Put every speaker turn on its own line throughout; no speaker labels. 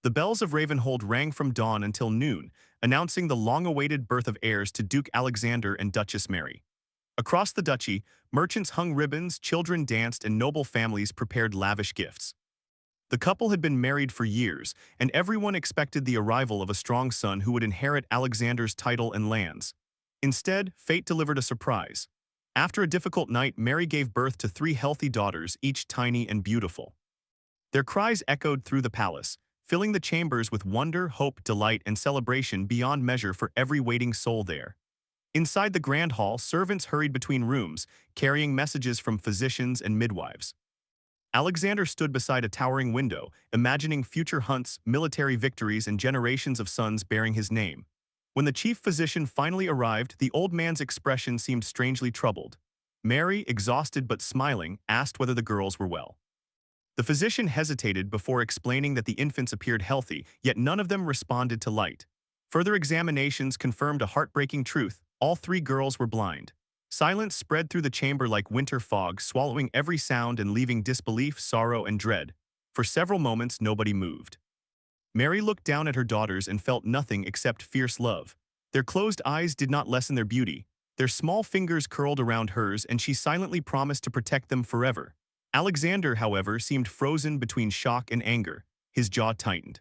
The bells of Ravenhold rang from dawn until noon, announcing the long-awaited birth of heirs to Duke Alexander and Duchess Mary. Across the duchy, merchants hung ribbons, children danced, and noble families prepared lavish gifts. The couple had been married for years, and everyone expected the arrival of a strong son who would inherit Alexander's title and lands. Instead, fate delivered a surprise. After a difficult night, Mary gave birth to 3 healthy daughters, each tiny and beautiful. Their cries echoed through the palace, filling the chambers with wonder, hope, delight, and celebration beyond measure for every waiting soul there. Inside the grand hall, servants hurried between rooms, carrying messages from physicians and midwives. Alexander stood beside a towering window, imagining future hunts, military victories, and generations of sons bearing his name. When the chief physician finally arrived, the old man's expression seemed strangely troubled. Mary, exhausted but smiling, asked whether the girls were well. The physician hesitated before explaining that the infants appeared healthy, yet none of them responded to light. Further examinations confirmed a heartbreaking truth: all 3 girls were blind. Silence spread through the chamber like winter fog, swallowing every sound and leaving disbelief, sorrow, and dread. For several moments, nobody moved. Mary looked down at her daughters and felt nothing except fierce love. Their closed eyes did not lessen their beauty. Their small fingers curled around hers, and she silently promised to protect them forever. Alexander, however, seemed frozen between shock and anger. His jaw tightened.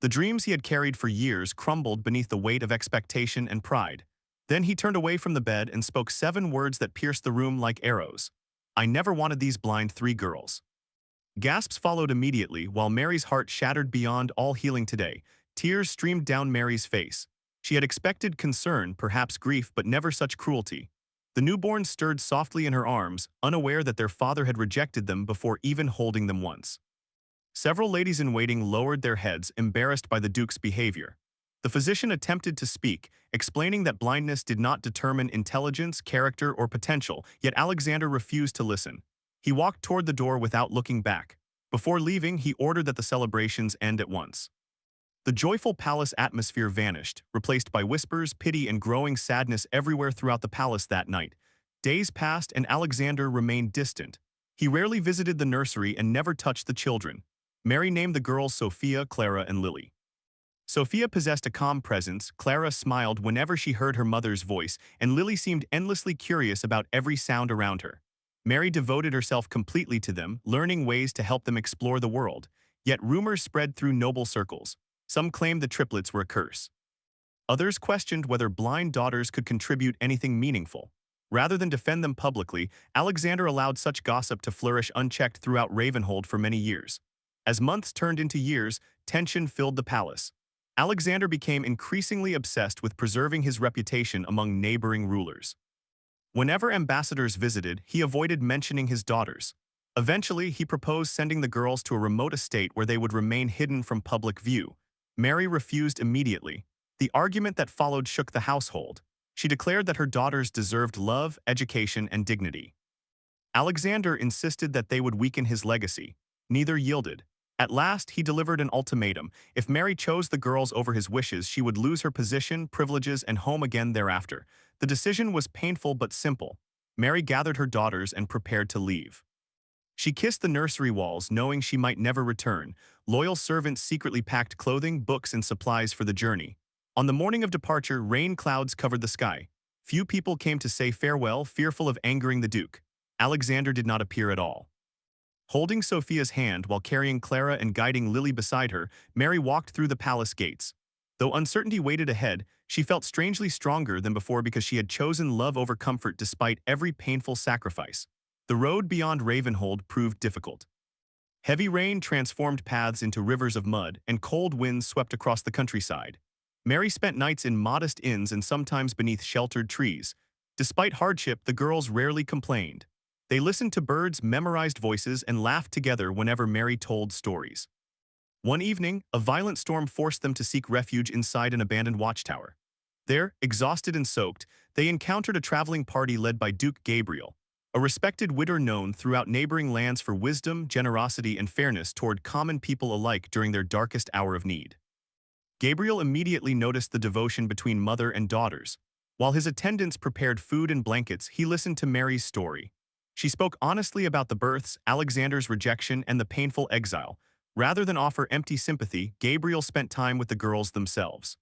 The dreams he had carried for years crumbled beneath the weight of expectation and pride. Then he turned away from the bed and spoke 7 words that pierced the room like arrows. "I never wanted these blind 3 girls." Gasps followed immediately, while Mary's heart shattered beyond all healing today. Tears streamed down Mary's face. She had expected concern, perhaps grief, but never such cruelty. The newborns stirred softly in her arms, unaware that their father had rejected them before even holding them once. Several ladies-in-waiting lowered their heads, embarrassed by the Duke's behavior. The physician attempted to speak, explaining that blindness did not determine intelligence, character, or potential, yet Alexander refused to listen. He walked toward the door without looking back. Before leaving, he ordered that the celebrations end at once. The joyful palace atmosphere vanished, replaced by whispers, pity, and growing sadness everywhere throughout the palace that night. Days passed and Alexander remained distant. He rarely visited the nursery and never touched the children. Mary named the girls Sophia, Clara, and Lily. Sophia possessed a calm presence, Clara smiled whenever she heard her mother's voice, and Lily seemed endlessly curious about every sound around her. Mary devoted herself completely to them, learning ways to help them explore the world. Yet rumors spread through noble circles. Some claimed the triplets were a curse. Others questioned whether blind daughters could contribute anything meaningful. Rather than defend them publicly, Alexander allowed such gossip to flourish unchecked throughout Ravenhold for many years. As months turned into years, tension filled the palace. Alexander became increasingly obsessed with preserving his reputation among neighboring rulers. Whenever ambassadors visited, he avoided mentioning his daughters. Eventually, he proposed sending the girls to a remote estate where they would remain hidden from public view. Mary refused immediately. The argument that followed shook the household. She declared that her daughters deserved love, education, and dignity. Alexander insisted that they would weaken his legacy. Neither yielded. At last, he delivered an ultimatum. If Mary chose the girls over his wishes, she would lose her position, privileges, and home again thereafter. The decision was painful but simple. Mary gathered her daughters and prepared to leave. She kissed the nursery walls, knowing she might never return. Loyal servants secretly packed clothing, books, and supplies for the journey. On the morning of departure, rain clouds covered the sky. Few people came to say farewell, fearful of angering the Duke. Alexander did not appear at all. Holding Sophia's hand while carrying Clara and guiding Lily beside her, Mary walked through the palace gates. Though uncertainty waited ahead, she felt strangely stronger than before because she had chosen love over comfort despite every painful sacrifice. The road beyond Ravenhold proved difficult. Heavy rain transformed paths into rivers of mud, and cold winds swept across the countryside. Mary spent nights in modest inns and sometimes beneath sheltered trees. Despite hardship, the girls rarely complained. They listened to birds, memorized voices, and laughed together whenever Mary told stories. One evening, a violent storm forced them to seek refuge inside an abandoned watchtower. There, exhausted and soaked, they encountered a traveling party led by Duke Gabriel, a respected widower known throughout neighboring lands for wisdom, generosity, and fairness toward common people alike during their darkest hour of need. Gabriel immediately noticed the devotion between mother and daughters. While his attendants prepared food and blankets, he listened to Mary's story. She spoke honestly about the births, Alexander's rejection, and the painful exile. Rather than offer empty sympathy, Gabriel spent time with the girls themselves.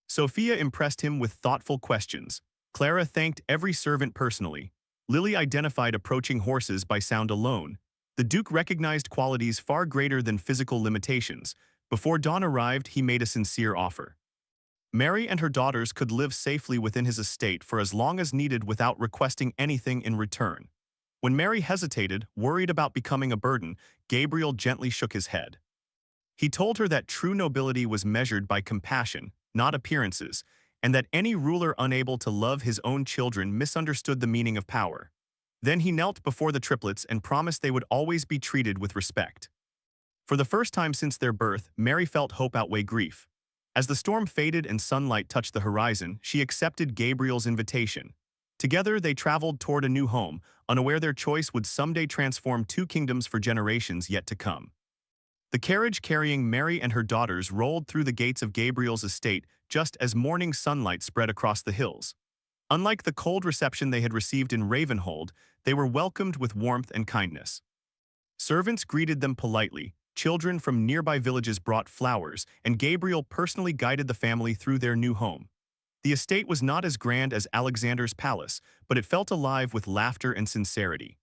Sophia impressed him with thoughtful questions. Clara thanked every servant personally. Lily identified approaching horses by sound alone. The Duke recognized qualities far greater than physical limitations. Before dawn arrived, he made a sincere offer. Mary and her daughters could live safely within his estate for as long as needed without requesting anything in return. When Mary hesitated, worried about becoming a burden, Gabriel gently shook his head. He told her that true nobility was measured by compassion, not appearances, and that any ruler unable to love his own children misunderstood the meaning of power. Then he knelt before the triplets and promised they would always be treated with respect. For the first time since their birth, Mary felt hope outweigh grief. As the storm faded and sunlight touched the horizon, she accepted Gabriel's invitation. Together, they traveled toward a new home, unaware their choice would someday transform two kingdoms for generations yet to come. The carriage carrying Mary and her daughters rolled through the gates of Gabriel's estate just as morning sunlight spread across the hills. Unlike the cold reception they had received in Ravenhold, they were welcomed with warmth and kindness. Servants greeted them politely, children from nearby villages brought flowers, and Gabriel personally guided the family through their new home. The estate was not as grand as Alexander's palace, but it felt alive with laughter and sincerity.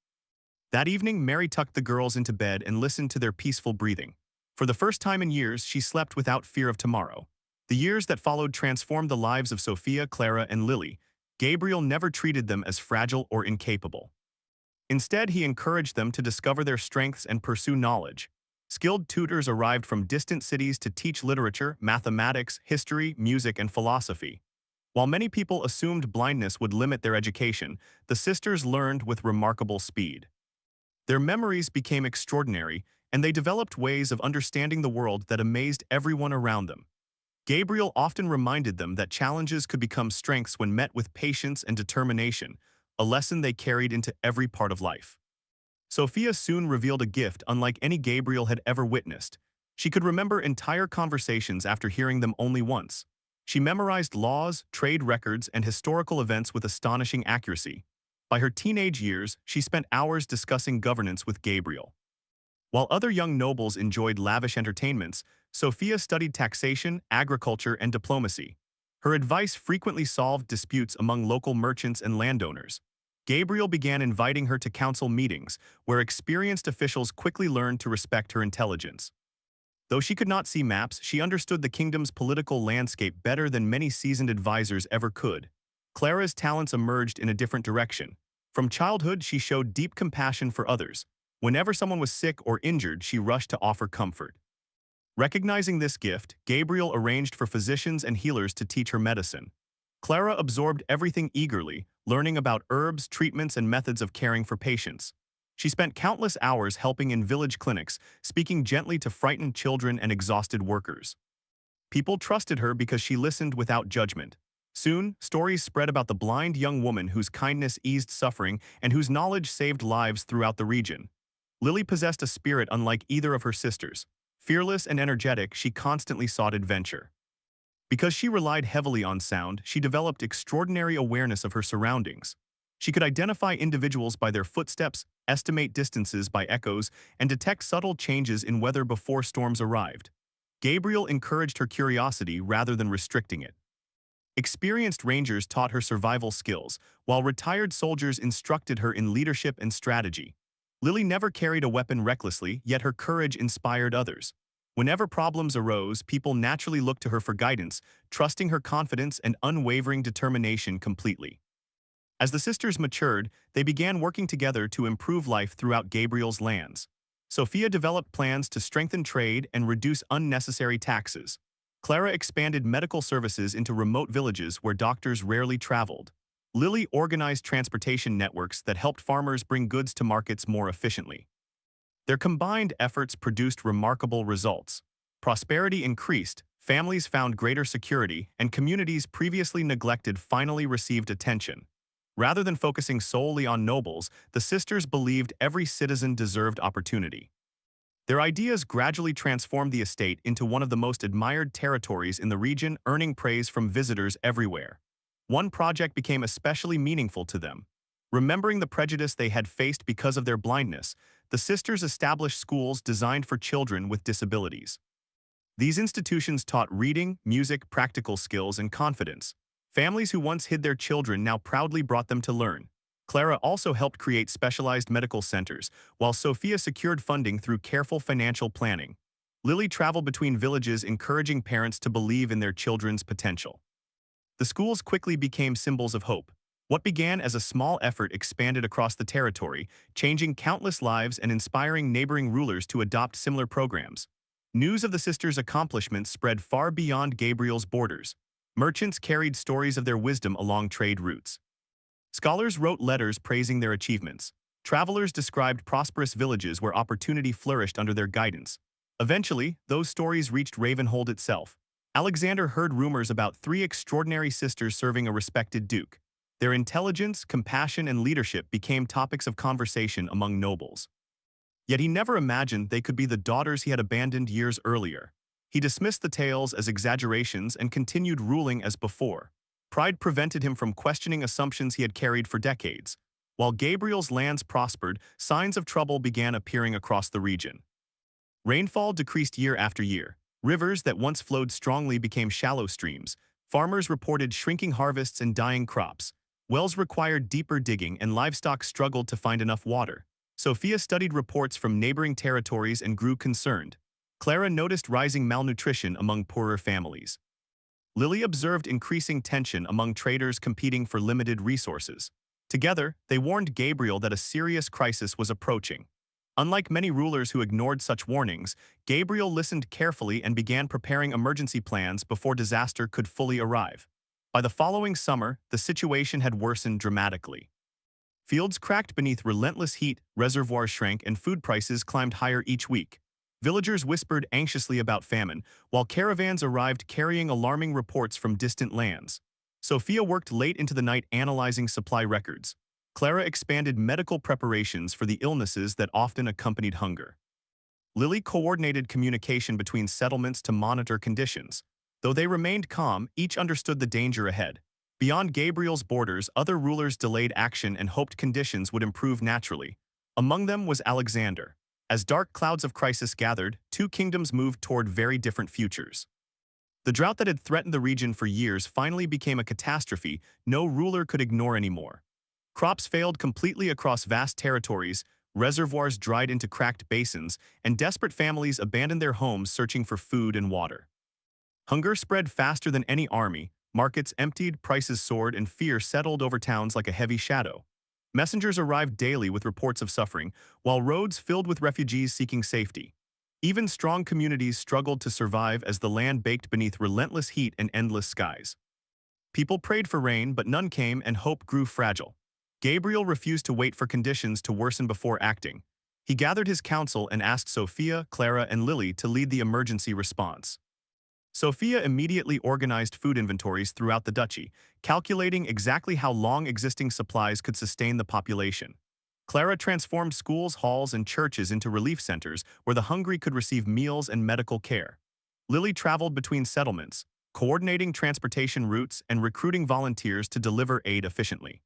That evening, Mary tucked the girls into bed and listened to their peaceful breathing. For the first time in years, she slept without fear of tomorrow. The years that followed transformed the lives of Sophia, Clara, and Lily. Gabriel never treated them as fragile or incapable. Instead, he encouraged them to discover their strengths and pursue knowledge. Skilled tutors arrived from distant cities to teach literature, mathematics, history, music, and philosophy. While many people assumed blindness would limit their education, the sisters learned with remarkable speed. Their memories became extraordinary, and they developed ways of understanding the world that amazed everyone around them. Gabriel often reminded them that challenges could become strengths when met with patience and determination, a lesson they carried into every part of life. Sophia soon revealed a gift unlike any Gabriel had ever witnessed. She could remember entire conversations after hearing them only once. She memorized laws, trade records, and historical events with astonishing accuracy. By her teenage years, she spent hours discussing governance with Gabriel. While other young nobles enjoyed lavish entertainments, Sophia studied taxation, agriculture, and diplomacy. Her advice frequently solved disputes among local merchants and landowners. Gabriel began inviting her to council meetings, where experienced officials quickly learned to respect her intelligence. Though she could not see maps, she understood the kingdom's political landscape better than many seasoned advisors ever could. Clara's talents emerged in a different direction. From childhood, she showed deep compassion for others. Whenever someone was sick or injured, she rushed to offer comfort. Recognizing this gift, Gabriel arranged for physicians and healers to teach her medicine. Clara absorbed everything eagerly, learning about herbs, treatments, and methods of caring for patients. She spent countless hours helping in village clinics, speaking gently to frightened children and exhausted workers. People trusted her because she listened without judgment. Soon, stories spread about the blind young woman whose kindness eased suffering and whose knowledge saved lives throughout the region. Lily possessed a spirit unlike either of her sisters. Fearless and energetic, she constantly sought adventure. Because she relied heavily on sound, she developed extraordinary awareness of her surroundings. She could identify individuals by their footsteps, estimate distances by echoes, and detect subtle changes in weather before storms arrived. Gabriel encouraged her curiosity rather than restricting it. Experienced rangers taught her survival skills, while retired soldiers instructed her in leadership and strategy. Lily never carried a weapon recklessly, yet her courage inspired others. Whenever problems arose, people naturally looked to her for guidance, trusting her confidence and unwavering determination completely. As the sisters matured, they began working together to improve life throughout Gabriel's lands. Sophia developed plans to strengthen trade and reduce unnecessary taxes. Clara expanded medical services into remote villages where doctors rarely traveled. Lily organized transportation networks that helped farmers bring goods to markets more efficiently. Their combined efforts produced remarkable results. Prosperity increased, families found greater security, and communities previously neglected finally received attention. Rather than focusing solely on nobles, the sisters believed every citizen deserved opportunity. Their ideas gradually transformed the estate into one of the most admired territories in the region, earning praise from visitors everywhere. One project became especially meaningful to them. Remembering the prejudice they had faced because of their blindness, the sisters established schools designed for children with disabilities. These institutions taught reading, music, practical skills, and confidence. Families who once hid their children now proudly brought them to learn. Clara also helped create specialized medical centers, while Sophia secured funding through careful financial planning. Lily traveled between villages encouraging parents to believe in their children's potential. The schools quickly became symbols of hope. What began as a small effort expanded across the territory, changing countless lives and inspiring neighboring rulers to adopt similar programs. News of the sisters' accomplishments spread far beyond Gabriel's borders. Merchants carried stories of their wisdom along trade routes. Scholars wrote letters praising their achievements. Travelers described prosperous villages where opportunity flourished under their guidance. Eventually, those stories reached Ravenhold itself. Alexander heard rumors about three extraordinary sisters serving a respected duke. Their intelligence, compassion, and leadership became topics of conversation among nobles. Yet he never imagined they could be the daughters he had abandoned years earlier. He dismissed the tales as exaggerations and continued ruling as before. Pride prevented him from questioning assumptions he had carried for decades. While Gabriel's lands prospered, signs of trouble began appearing across the region. Rainfall decreased year after year. Rivers that once flowed strongly became shallow streams. Farmers reported shrinking harvests and dying crops. Wells required deeper digging and livestock struggled to find enough water. Sophia studied reports from neighboring territories and grew concerned. Clara noticed rising malnutrition among poorer families. Lily observed increasing tension among traders competing for limited resources. Together, they warned Gabriel that a serious crisis was approaching. Unlike many rulers who ignored such warnings, Gabriel listened carefully and began preparing emergency plans before disaster could fully arrive. By the following summer, the situation had worsened dramatically. Fields cracked beneath relentless heat, reservoirs shrank, and food prices climbed higher each week. Villagers whispered anxiously about famine, while caravans arrived carrying alarming reports from distant lands. Sophia worked late into the night analyzing supply records. Clara expanded medical preparations for the illnesses that often accompanied hunger. Lily coordinated communication between settlements to monitor conditions. Though they remained calm, each understood the danger ahead. Beyond Gabriel's borders, other rulers delayed action and hoped conditions would improve naturally. Among them was Alexander. As dark clouds of crisis gathered, two kingdoms moved toward very different futures. The drought that had threatened the region for years finally became a catastrophe no ruler could ignore anymore. Crops failed completely across vast territories, reservoirs dried into cracked basins, and desperate families abandoned their homes searching for food and water. Hunger spread faster than any army, markets emptied, prices soared, and fear settled over towns like a heavy shadow. Messengers arrived daily with reports of suffering, while roads filled with refugees seeking safety. Even strong communities struggled to survive as the land baked beneath relentless heat and endless skies. People prayed for rain, but none came and hope grew fragile. Gabriel refused to wait for conditions to worsen before acting. He gathered his council and asked Sophia, Clara, and Lily to lead the emergency response. Sophia immediately organized food inventories throughout the duchy, calculating exactly how long existing supplies could sustain the population. Clara transformed schools, halls, and churches into relief centers where the hungry could receive meals and medical care. Lily traveled between settlements, coordinating transportation routes and recruiting volunteers to deliver aid efficiently.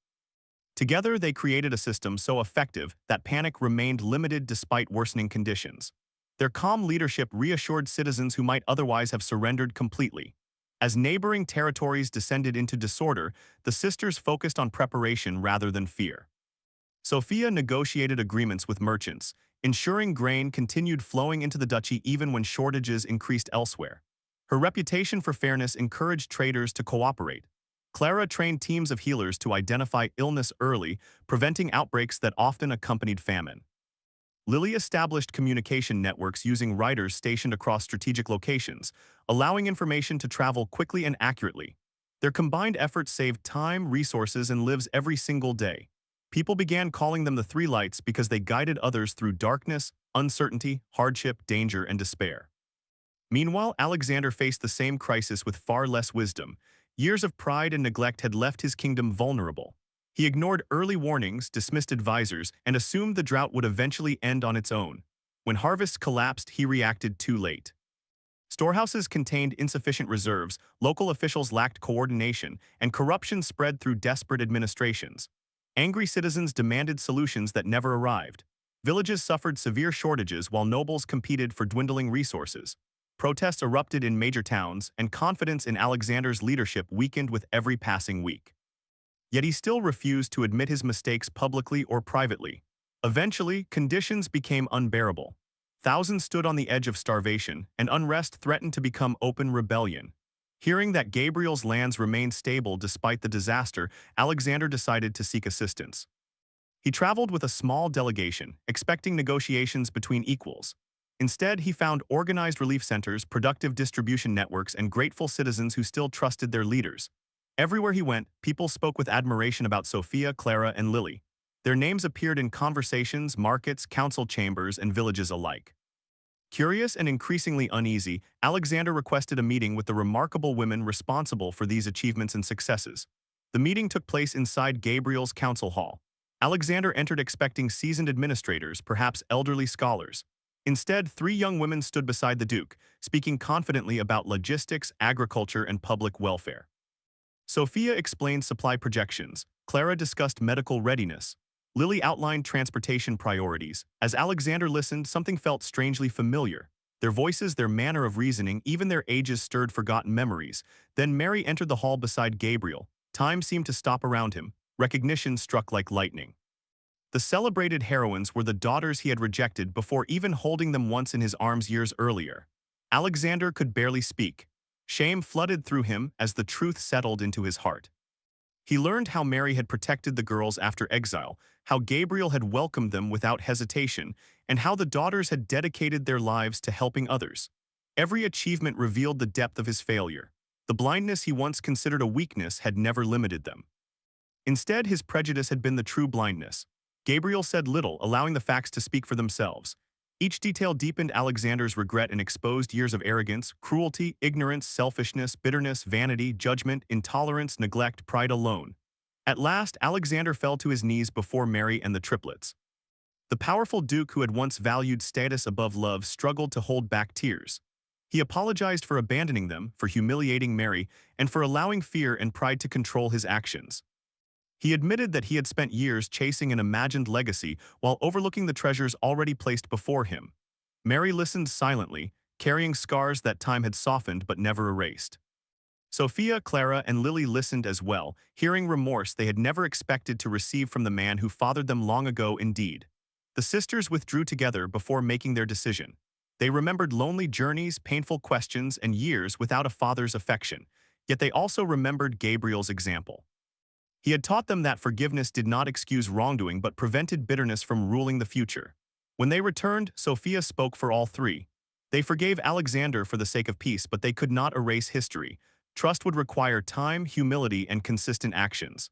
Together, they created a system so effective that panic remained limited despite worsening conditions. Their calm leadership reassured citizens who might otherwise have surrendered completely. As neighboring territories descended into disorder, the sisters focused on preparation rather than fear. Sophia negotiated agreements with merchants, ensuring grain continued flowing into the duchy even when shortages increased elsewhere. Her reputation for fairness encouraged traders to cooperate. Clara trained teams of healers to identify illness early, preventing outbreaks that often accompanied famine. Lily established communication networks using riders stationed across strategic locations, allowing information to travel quickly and accurately. Their combined efforts saved time, resources, and lives every single day. People began calling them the Three Lights because they guided others through darkness, uncertainty, hardship, danger, and despair. Meanwhile, Alexander faced the same crisis with far less wisdom. Years of pride and neglect had left his kingdom vulnerable. He ignored early warnings, dismissed advisors, and assumed the drought would eventually end on its own. When harvests collapsed, he reacted too late. Storehouses contained insufficient reserves, local officials lacked coordination, and corruption spread through desperate administrations. Angry citizens demanded solutions that never arrived. Villages suffered severe shortages while nobles competed for dwindling resources. Protests erupted in major towns, and confidence in Alexander's leadership weakened with every passing week. Yet he still refused to admit his mistakes publicly or privately. Eventually, conditions became unbearable. Thousands stood on the edge of starvation, and unrest threatened to become open rebellion. Hearing that Gabriel's lands remained stable despite the disaster, Alexander decided to seek assistance. He traveled with a small delegation, expecting negotiations between equals. Instead, he found organized relief centers, productive distribution networks, and grateful citizens who still trusted their leaders. Everywhere he went, people spoke with admiration about Sophia, Clara, and Lily. Their names appeared in conversations, markets, council chambers, and villages alike. Curious and increasingly uneasy, Alexander requested a meeting with the remarkable women responsible for these achievements and successes. The meeting took place inside Gabriel's council hall. Alexander entered expecting seasoned administrators, perhaps elderly scholars. Instead, three young women stood beside the Duke, speaking confidently about logistics, agriculture, and public welfare. Sophia explained supply projections, Clara discussed medical readiness, Lily outlined transportation priorities. As Alexander listened, something felt strangely familiar. Their voices, their manner of reasoning, even their ages stirred forgotten memories. Then Mary entered the hall beside Gabriel. Time seemed to stop around him. Recognition struck like lightning. The celebrated heroines were the daughters he had rejected before even holding them once in his arms years earlier. Alexander could barely speak. Shame flooded through him as the truth settled into his heart. He learned how Mary had protected the girls after exile, how Gabriel had welcomed them without hesitation, and how the daughters had dedicated their lives to helping others. Every achievement revealed the depth of his failure. The blindness he once considered a weakness had never limited them. Instead, his prejudice had been the true blindness. Gabriel said little, allowing the facts to speak for themselves. Each detail deepened Alexander's regret and exposed years of arrogance, cruelty, ignorance, selfishness, bitterness, vanity, judgment, intolerance, neglect, pride alone. At last, Alexander fell to his knees before Mary and the triplets. The powerful duke who had once valued status above love struggled to hold back tears. He apologized for abandoning them, for humiliating Mary, and for allowing fear and pride to control his actions. He admitted that he had spent years chasing an imagined legacy while overlooking the treasures already placed before him. Mary listened silently, carrying scars that time had softened but never erased. Sophia, Clara, and Lily listened as well, hearing remorse they had never expected to receive from the man who fathered them long ago indeed. The sisters withdrew together before making their decision. They remembered lonely journeys, painful questions, and years without a father's affection, yet they also remembered Gabriel's example. He had taught them that forgiveness did not excuse wrongdoing but prevented bitterness from ruling the future. When they returned, Sophia spoke for all three. They forgave Alexander for the sake of peace, but they could not erase history. Trust would require time, humility, and consistent actions.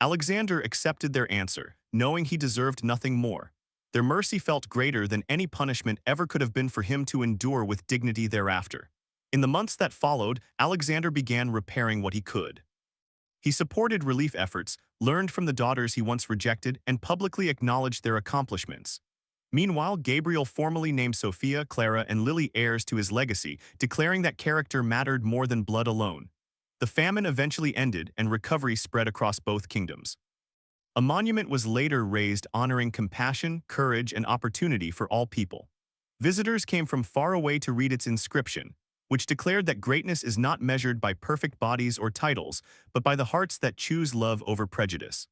Alexander accepted their answer, knowing he deserved nothing more. Their mercy felt greater than any punishment ever could have been for him to endure with dignity thereafter. In the months that followed, Alexander began repairing what he could. He supported relief efforts, learned from the daughters he once rejected, and publicly acknowledged their accomplishments. Meanwhile, Gabriel formally named Sophia, Clara, and Lily heirs to his legacy, declaring that character mattered more than blood alone. The famine eventually ended and recovery spread across both kingdoms. A monument was later raised honoring compassion, courage, and opportunity for all people. Visitors came from far away to read its inscription, which declared that greatness is not measured by perfect bodies or titles, but by the hearts that choose love over prejudice.